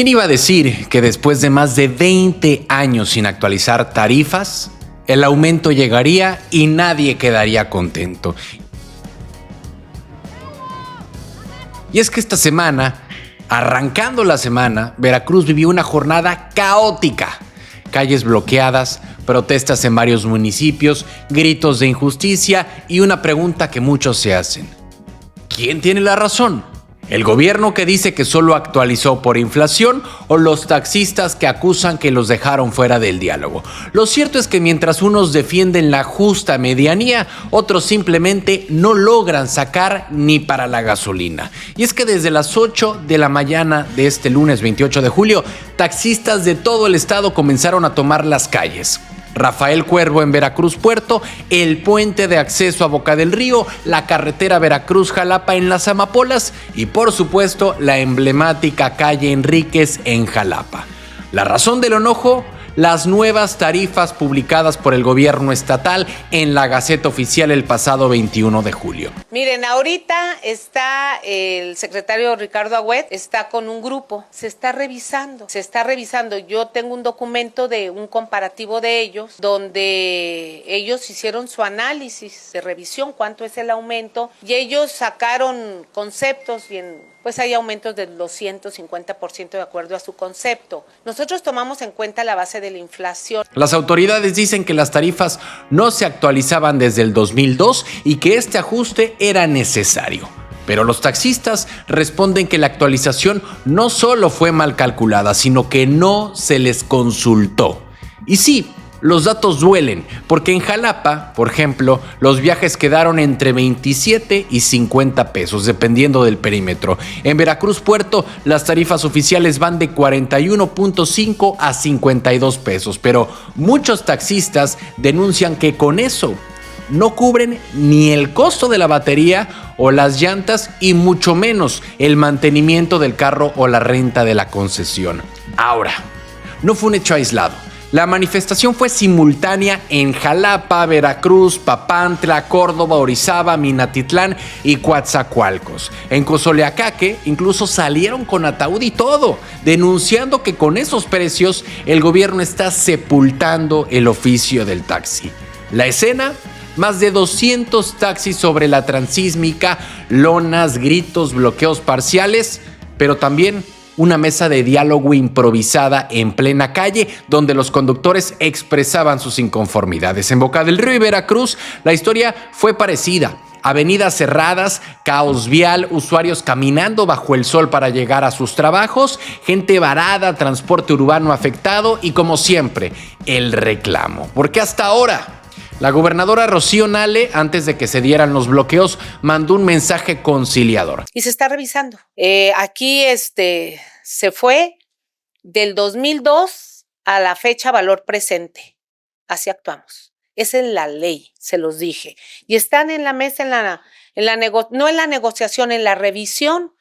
¿Quién iba a decir que después de más de 20 años sin actualizar tarifas, el aumento llegaría y nadie quedaría contento? Y es que esta semana, arrancando la semana, Veracruz vivió una jornada caótica. Calles bloqueadas, protestas en varios municipios, gritos de injusticia y una pregunta que muchos se hacen: ¿quién tiene la razón? ¿El gobierno que dice que solo actualizó por inflación o los taxistas que acusan que los dejaron fuera del diálogo? Lo cierto es que mientras unos defienden la justa medianía, otros simplemente no logran sacar ni para la gasolina. Y es que desde las 8 de la mañana de este lunes 28 de julio, taxistas de todo el estado comenzaron a tomar las calles. Rafael Cuervo en Veracruz Puerto, el puente de acceso a Boca del Río, la carretera Veracruz-Jalapa en Las Amapolas y por supuesto la emblemática calle Enríquez en Jalapa. La razón del enojo: las nuevas tarifas publicadas por el gobierno estatal en la Gaceta Oficial el pasado 21 de julio. Miren, ahorita está el secretario Ricardo Agüed, está con un grupo, se está revisando. Yo tengo un documento de un comparativo de ellos, donde ellos hicieron su análisis de revisión, cuánto es el aumento, y ellos sacaron conceptos y pues hay aumentos del 250% de acuerdo a su concepto. Nosotros tomamos en cuenta la base de la inflación. Las autoridades dicen que las tarifas no se actualizaban desde el 2002 y que este ajuste era necesario. Pero los taxistas responden que la actualización no solo fue mal calculada, sino que no se les consultó. Y sí, los datos duelen, porque en Jalapa, por ejemplo, los viajes quedaron entre 27 y 50 pesos, dependiendo del perímetro. En Veracruz Puerto, las tarifas oficiales van de 41.5 a 52 pesos, pero muchos taxistas denuncian que con eso no cubren ni el costo de la batería o las llantas y mucho menos el mantenimiento del carro o la renta de la concesión. Ahora, no fue un hecho aislado. La manifestación fue simultánea en Jalapa, Veracruz, Papantla, Córdoba, Orizaba, Minatitlán y Coatzacoalcos. En Cozoleacaque incluso salieron con ataúd y todo, denunciando que con esos precios el gobierno está sepultando el oficio del taxi. La escena: más de 200 taxis sobre la Transísmica, lonas, gritos, bloqueos parciales, pero también una mesa de diálogo improvisada en plena calle donde los conductores expresaban sus inconformidades. En Boca del Río y Veracruz la historia fue parecida. Avenidas cerradas, caos vial, usuarios caminando bajo el sol para llegar a sus trabajos, gente varada, transporte urbano afectado y, como siempre, el reclamo. Porque hasta ahora la gobernadora Rocío Nale, antes de que se dieran los bloqueos, mandó un mensaje conciliador. Y se está revisando. Aquí se fue del 2002 a la fecha valor presente. Así actuamos. Esa es la ley, se los dije. Y están en la mesa, no en la negociación, en la revisión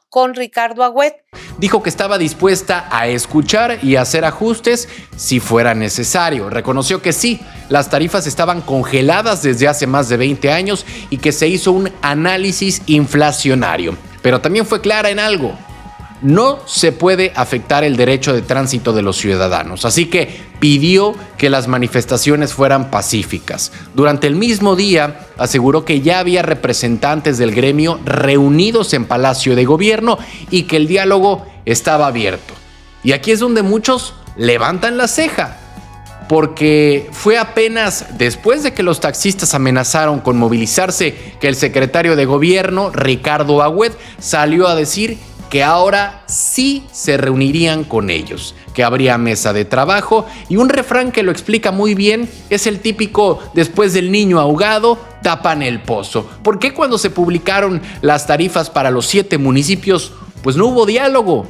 con Ricardo Agüed. Dijo que estaba dispuesta a escuchar y hacer ajustes si fuera necesario. Reconoció que sí, las tarifas estaban congeladas desde hace más de 20 años y que se hizo un análisis inflacionario. Pero también fue clara en algo: no se puede afectar el derecho de tránsito de los ciudadanos, así que pidió que las manifestaciones fueran pacíficas. Durante el mismo día aseguró que ya había representantes del gremio reunidos en Palacio de Gobierno y que el diálogo estaba abierto. Y aquí es donde muchos levantan la ceja, porque fue apenas después de que los taxistas amenazaron con movilizarse que el secretario de Gobierno, Ricardo Agüed, salió a decir que ahora sí se reunirían con ellos, que habría mesa de trabajo, y un refrán que lo explica muy bien es el típico: después del niño ahogado, tapan el pozo. ¿Por qué cuando se publicaron las tarifas para los 7 municipios, pues no hubo diálogo?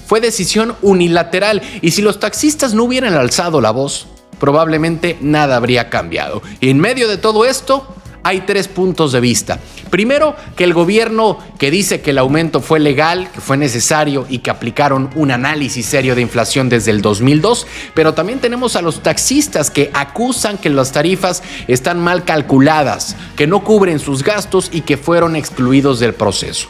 Fue decisión unilateral, y si los taxistas no hubieran alzado la voz, probablemente nada habría cambiado. Y en medio de todo esto, hay 3 puntos de vista. Primero, que el gobierno, que dice que el aumento fue legal, que fue necesario y que aplicaron un análisis serio de inflación desde el 2002, pero también tenemos a los taxistas que acusan que las tarifas están mal calculadas, que no cubren sus gastos y que fueron excluidos del proceso.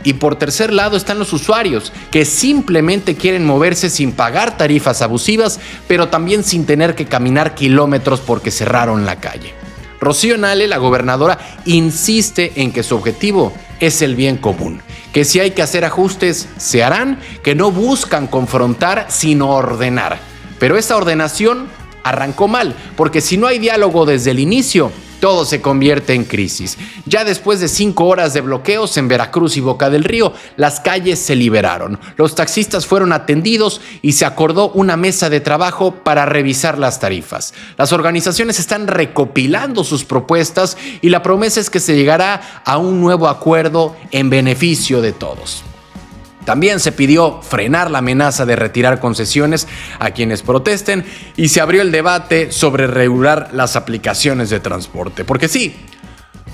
Y por tercer lado están los usuarios, que simplemente quieren moverse sin pagar tarifas abusivas, pero también sin tener que caminar kilómetros porque cerraron la calle. Rocío Nale, la gobernadora, insiste en que su objetivo es el bien común, que si hay que hacer ajustes, se harán, que no buscan confrontar, sino ordenar. Pero esa ordenación arrancó mal, porque si no hay diálogo desde el inicio, todo se convierte en crisis. Ya después de 5 horas de bloqueos en Veracruz y Boca del Río, las calles se liberaron. Los taxistas fueron atendidos y se acordó una mesa de trabajo para revisar las tarifas. Las organizaciones están recopilando sus propuestas y la promesa es que se llegará a un nuevo acuerdo en beneficio de todos. También se pidió frenar la amenaza de retirar concesiones a quienes protesten y se abrió el debate sobre regular las aplicaciones de transporte. Porque sí,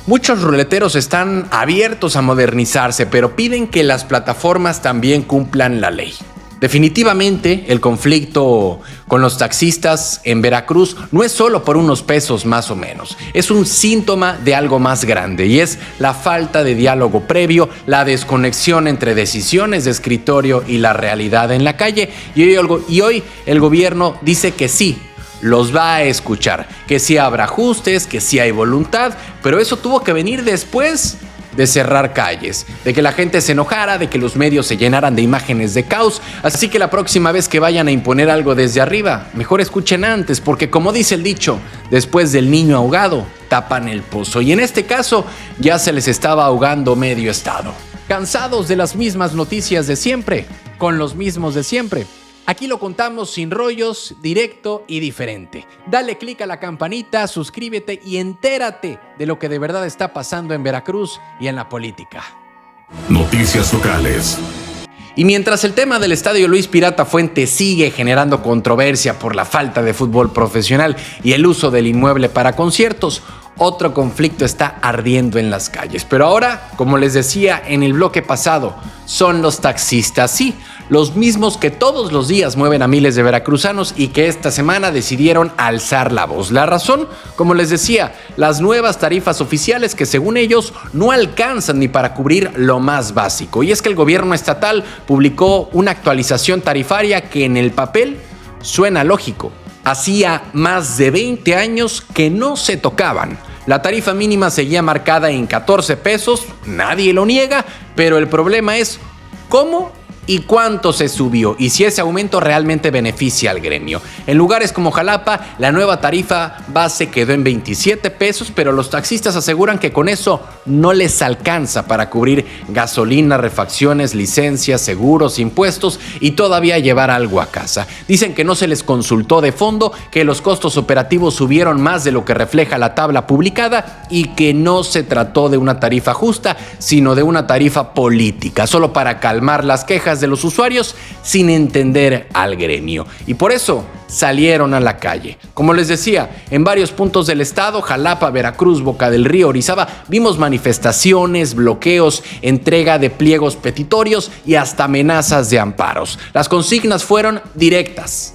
muchos ruleteros están abiertos a modernizarse, pero piden que las plataformas también cumplan la ley. Definitivamente, el conflicto con los taxistas en Veracruz no es solo por unos pesos más o menos. Es un síntoma de algo más grande y es la falta de diálogo previo, la desconexión entre decisiones de escritorio y la realidad en la calle. Y hoy el gobierno dice que sí, los va a escuchar, que sí habrá ajustes, que sí hay voluntad, pero eso tuvo que venir después de cerrar calles, de que la gente se enojara, de que los medios se llenaran de imágenes de caos. Así que la próxima vez que vayan a imponer algo desde arriba, mejor escuchen antes, porque como dice el dicho, después del niño ahogado, tapan el pozo. Y en este caso, ya se les estaba ahogando medio estado. ¿Cansados de las mismas noticias de siempre? ¿Con los mismos de siempre? Aquí lo contamos sin rollos, directo y diferente. Dale click a la campanita, suscríbete y entérate de lo que de verdad está pasando en Veracruz y en la política. Noticias locales. Y mientras el tema del estadio Luis Pirata Fuente sigue generando controversia por la falta de fútbol profesional y el uso del inmueble para conciertos, otro conflicto está ardiendo en las calles. Pero ahora, como les decía en el bloque pasado, son los taxistas, sí, los mismos que todos los días mueven a miles de veracruzanos y que esta semana decidieron alzar la voz. La razón, como les decía, las nuevas tarifas oficiales que según ellos no alcanzan ni para cubrir lo más básico. Y es que el gobierno estatal publicó una actualización tarifaria que en el papel suena lógico. Hacía más de 20 años que no se tocaban. La tarifa mínima seguía marcada en 14 pesos, nadie lo niega, pero el problema es cómo y cuánto se subió y si ese aumento realmente beneficia al gremio. En lugares como Jalapa, la nueva tarifa base quedó en 27 pesos, pero los taxistas aseguran que con eso no les alcanza para cubrir gasolina, refacciones, licencias, seguros, impuestos y todavía llevar algo a casa. Dicen que no se les consultó de fondo, que los costos operativos subieron más de lo que refleja la tabla publicada y que no se trató de una tarifa justa, sino de una tarifa política, solo para calmar las quejas de los usuarios sin entender al gremio. Y por eso salieron a la calle. Como les decía, en varios puntos del estado, Jalapa, Veracruz, Boca del Río, Orizaba, vimos manifestaciones, bloqueos, entrega de pliegos petitorios y hasta amenazas de amparos. Las consignas fueron directas: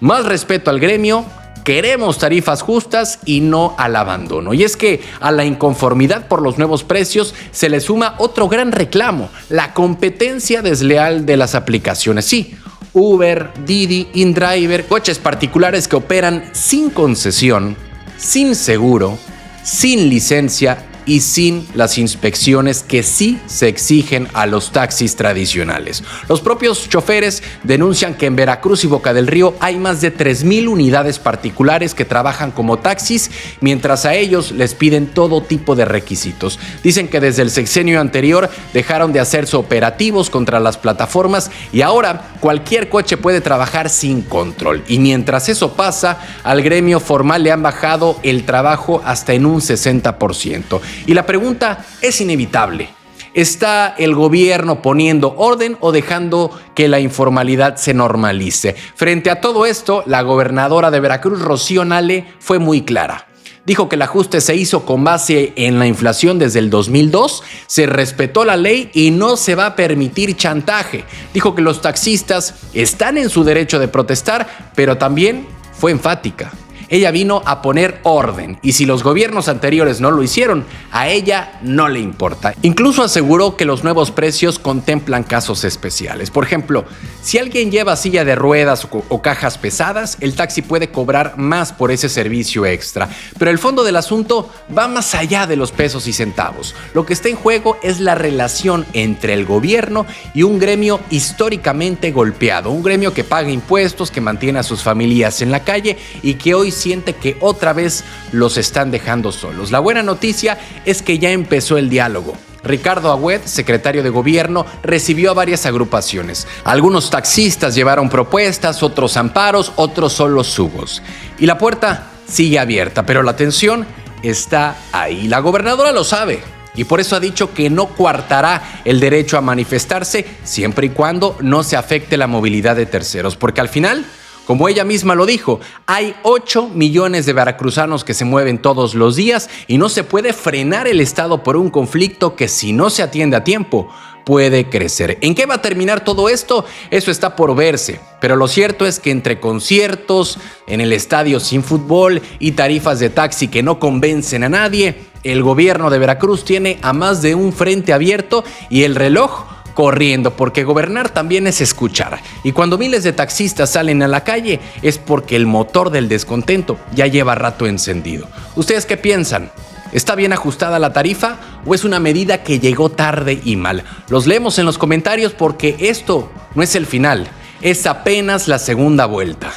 más respeto al gremio, queremos tarifas justas y no al abandono. Y es que a la inconformidad por los nuevos precios se le suma otro gran reclamo: la competencia desleal de las aplicaciones. Sí, Uber, Didi, InDriver, coches particulares que operan sin concesión, sin seguro, sin licencia y sin las inspecciones que sí se exigen a los taxis tradicionales. Los propios choferes denuncian que en Veracruz y Boca del Río hay más de 3,000 unidades particulares que trabajan como taxis, mientras a ellos les piden todo tipo de requisitos. Dicen que desde el sexenio anterior dejaron de hacerse operativos contra las plataformas y ahora cualquier coche puede trabajar sin control. Y mientras eso pasa, al gremio formal le han bajado el trabajo hasta en un 60%. Y la pregunta es inevitable: ¿está el gobierno poniendo orden o dejando que la informalidad se normalice? Frente a todo esto, la gobernadora de Veracruz, Rocío Nale, fue muy clara. Dijo que el ajuste se hizo con base en la inflación desde el 2002, se respetó la ley y no se va a permitir chantaje. Dijo que los taxistas están en su derecho de protestar, pero también fue enfática Ella vino a poner orden y si los gobiernos anteriores no lo hicieron, a ella no le importa. Incluso aseguró que los nuevos precios contemplan casos especiales. Por ejemplo, si alguien lleva silla de ruedas o cajas pesadas, el taxi puede cobrar más por ese servicio extra. Pero el fondo del asunto va más allá de los pesos y centavos. Lo que está en juego es la relación entre el gobierno y un gremio históricamente golpeado, un gremio que paga impuestos, que mantiene a sus familias en la calle y que hoy siente que otra vez los están dejando solos. La buena noticia es que ya empezó el diálogo. Ricardo Agüed, secretario de Gobierno, recibió a varias agrupaciones. Algunos taxistas llevaron propuestas, otros amparos, otros solo subos. Y la puerta sigue abierta, pero la tensión está ahí. La gobernadora lo sabe y por eso ha dicho que no coartará el derecho a manifestarse siempre y cuando no se afecte la movilidad de terceros, porque al final, como ella misma lo dijo, hay 8 millones de veracruzanos que se mueven todos los días y no se puede frenar el Estado por un conflicto que si no se atiende a tiempo puede crecer. ¿En qué va a terminar todo esto? Eso está por verse, pero lo cierto es que entre conciertos, en el estadio sin fútbol y tarifas de taxi que no convencen a nadie, el gobierno de Veracruz tiene a más de un frente abierto y el reloj corriendo, porque gobernar también es escuchar. Y cuando miles de taxistas salen a la calle es porque el motor del descontento ya lleva rato encendido. ¿Ustedes qué piensan? ¿Está bien ajustada la tarifa o es una medida que llegó tarde y mal? Los leemos en los comentarios porque esto no es el final, es apenas la segunda vuelta.